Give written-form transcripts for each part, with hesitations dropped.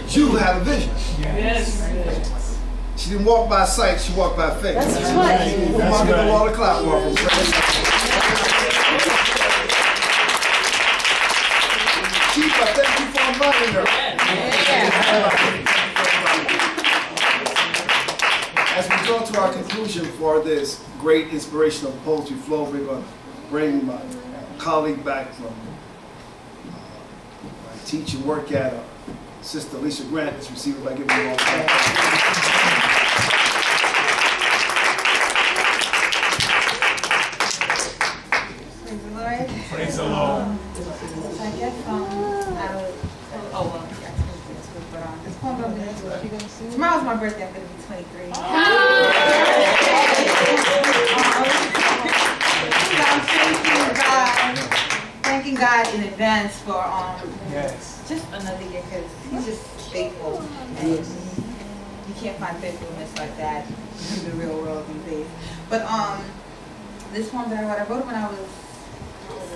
Judah had a vision. Yes. She didn't walk by sight, she walked by faith. That's right. That's right. A lot of clap for her. Chief, I thank you for inviting her. As we go to our conclusion for this great inspirational poetry flow, we're going to bring my colleague back from my teach and work at Sister Alicia Grant. Let's receive it by giving you all time. Praise the Lord. I guess I would. Oh well, tomorrow's my birthday. I'm gonna be 23. I'm thanking God in advance for just another year, because He's just faithful, and you can't find faithfulness like that in the real world these days. But this poem that I wrote when I was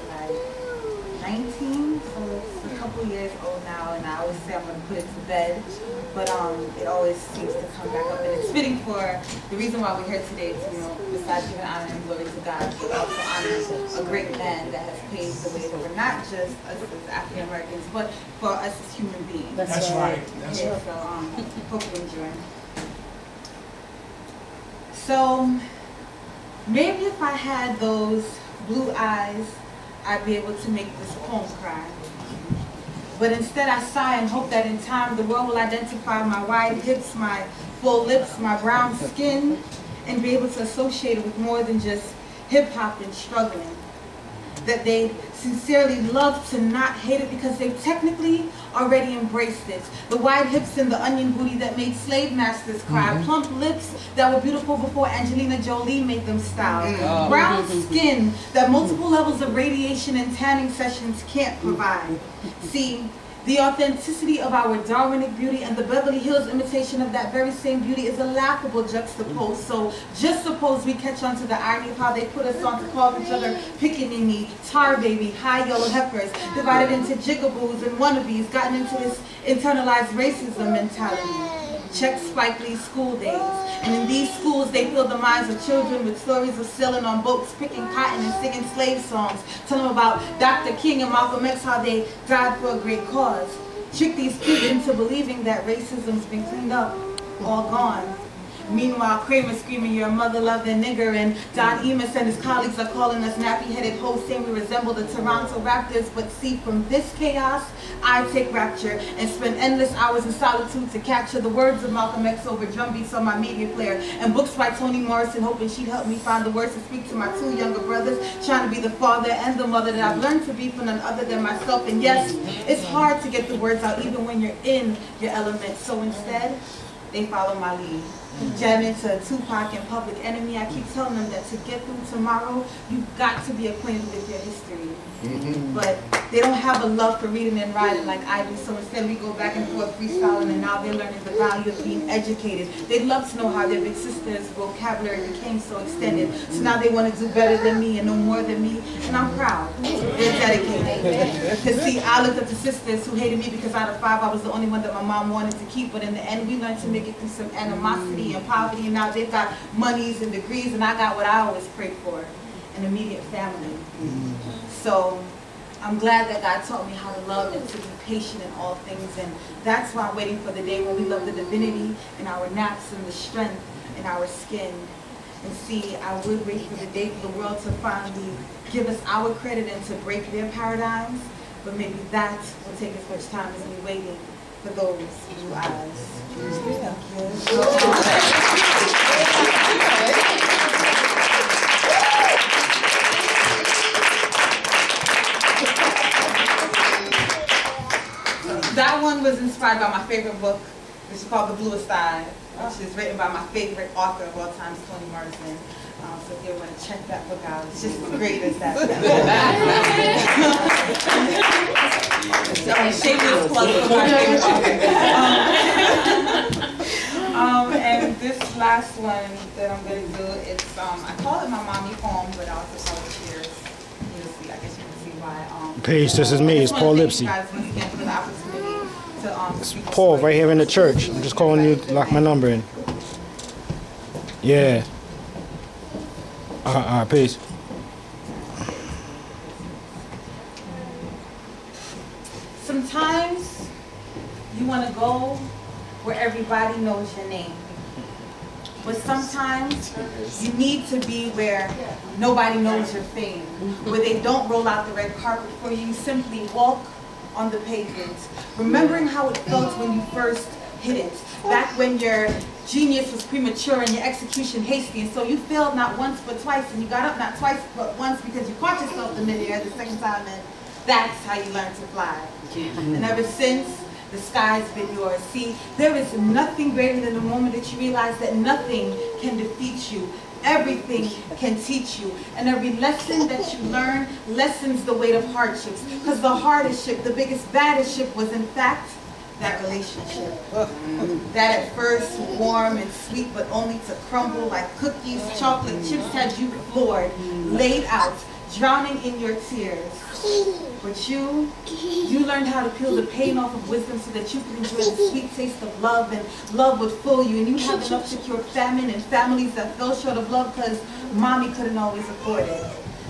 like 19, so it's a couple years old now, and I always say I'm going to put it to bed, but it always seems to come back up, and it's fitting for the reason why we're here today to, besides giving honor and glory to God, but also honor a great man that has paved the way for not just us as African Americans, but for us as human beings. That's right. That's right. So, hope you enjoy. So, maybe if I had those blue eyes, I'd be able to make this poem cry. But instead I sigh and hope that in time the world will identify my wide hips, my full lips, my brown skin, and be able to associate it with more than just hip-hop and struggling. That they sincerely love to not hate it because they've technically already embraced it. The wide hips and the onion booty that made slave masters cry. Plump lips that were beautiful before Angelina Jolie made them style. Brown skin that multiple levels of radiation and tanning sessions can't provide. See, the authenticity of our Darwinic beauty and the Beverly Hills imitation of that very same beauty is a laughable juxtapose. So just suppose we catch on to the irony of how they put us on to call each other pickaninny, tar baby, high yellow heifers, divided into jigaboos and wannabes, gotten into this internalized racism mentality. Check Spike Lee's School Days. And in these schools, they fill the minds of children with stories of sailing on boats, picking cotton, and singing slave songs. Tell them about Dr. King and Malcolm X, how they died for a great cause. Trick these kids into believing that racism's been cleaned up, all gone. Meanwhile, Kramer's screaming, "You're a mother-loving nigger," and Don Emus and his colleagues are calling us nappy-headed hoes, saying we resemble the Toronto Raptors. But see, from this chaos, I take rapture and spend endless hours in solitude to capture the words of Malcolm X over drum beats on my media player, and books by Toni Morrison, hoping she'd help me find the words to speak to my two younger brothers, trying to be the father and the mother that I've learned to be for none other than myself. And yes, it's hard to get the words out even when you're in your element. So instead, they follow my lead. Jam into Tupac and Public Enemy. I keep telling them that to get through tomorrow, you've got to be acquainted with your history. But they don't have a love for reading and writing like I do, so instead we go back and forth freestyling, and now they're learning the value of being educated. They'd love to know how their big sister's vocabulary became so extended, so now they want to do better than me and know more than me, and I'm proud. They're dedicated. Because see, I looked up to sisters who hated me because out of 5 I was the only one that my mom wanted to keep, but in the end we learned to make it through some animosity and poverty, and now they've got monies and degrees, and I got what I always prayed for, an immediate family. So I'm glad that God taught me how to love and to be patient in all things, and that's why I'm waiting for the day when we love the divinity in our naps and the strength in our skin. And see, I would wait for the day for the world to finally give us our credit and to break their paradigms, but maybe that will take as much time as me waiting for those blue eyes. That one was inspired by my favorite book, which is called The Bluest, which is written by my favorite author of all time, Toni Morrison. So if you want to check that book out, it's just as great as that. Shameless plug for my favorite author. And this last one that I'm going to do, it's I call it my mommy poem, but I also call it Cheers. I guess you can see why. Paige, this is me. It's Paul Lipsey. Thank you guys once again for the opportunity to to It's speak Paul to right here in the church. I'm just calling you to lock my number in. Yeah. All right, peace. Sometimes you want to go where everybody knows your name. But sometimes you need to be where nobody knows your fame, where they don't roll out the red carpet for you. You simply walk on the pavement, remembering how it felt when you first hit it, back when your genius was premature and your execution hasty, and so you failed not once but twice, and you got up not twice but once because you caught yourself in midair the second time, and that's how you learn to fly. And ever since, the sky's been yours. See, there is nothing greater than the moment that you realize that nothing can defeat you. Everything can teach you. And every lesson that you learn lessens the weight of hardships. Because the hardest ship, the biggest, baddest ship was in fact that relationship. That at first warm and sweet, but only to crumble like cookies, chocolate chips had you floored, laid out, drowning in your tears. But you learned how to peel the pain off of wisdom so that you could enjoy the sweet taste of love, and love would fill you, and you have enough to cure famine and families that fell short of love because mommy couldn't always afford it.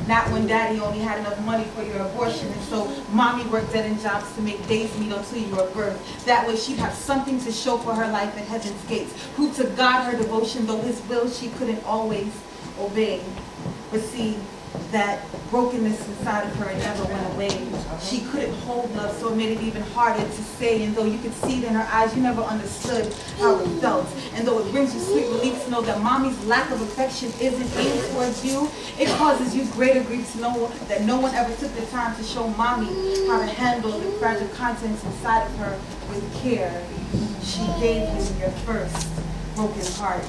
Not when daddy only had enough money for your abortion, and so mommy worked dead-end jobs to make days meet until you were birthed. That way she'd have something to show for her life at heaven's gates. Prove to God her devotion, though his will she couldn't always obey. But see, that brokenness inside of her never went away. She couldn't hold love, so it made it even harder to say. And though you could see it in her eyes, you never understood how it felt. And though it brings you sweet relief to know that mommy's lack of affection isn't aimed towards you, it causes you greater grief to know that no one ever took the time to show mommy how to handle the fragile contents inside of her with care. She gave you your first broken heart.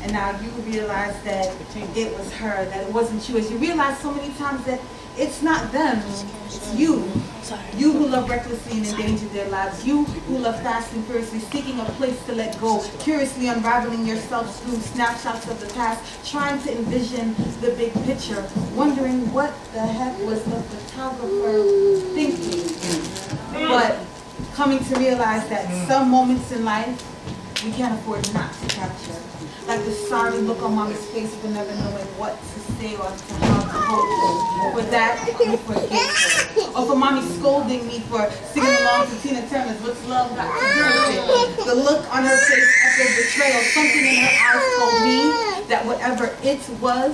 And now you realize that it was her, that it wasn't you. As you realize so many times that it's not them, it's you. You who love recklessly and endanger their lives. You who love fast and furiously, seeking a place to let go, curiously unraveling yourself through snapshots of the past, trying to envision the big picture, wondering what the heck was the photographer thinking. But coming to realize that some moments in life we can't afford not to capture. Like the sorry look on mommy's face for never knowing what to say or to how to hold her. For that, we forgive her. Or for mommy scolding me for singing along to Tina Turner's What's Love Got to Do With It. The look on her face echoed betrayal. Something in her eyes told me that whatever it was,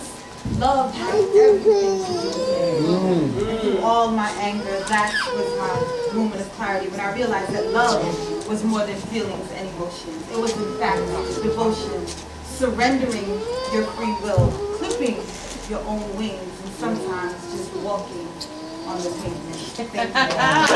love had everything to do with it. And through all my anger, that was my moment of clarity when I realized that love was more than feelings and emotions. It was in fact devotion, surrendering your free will, clipping your own wings, and sometimes just walking on the pavement. Thank you.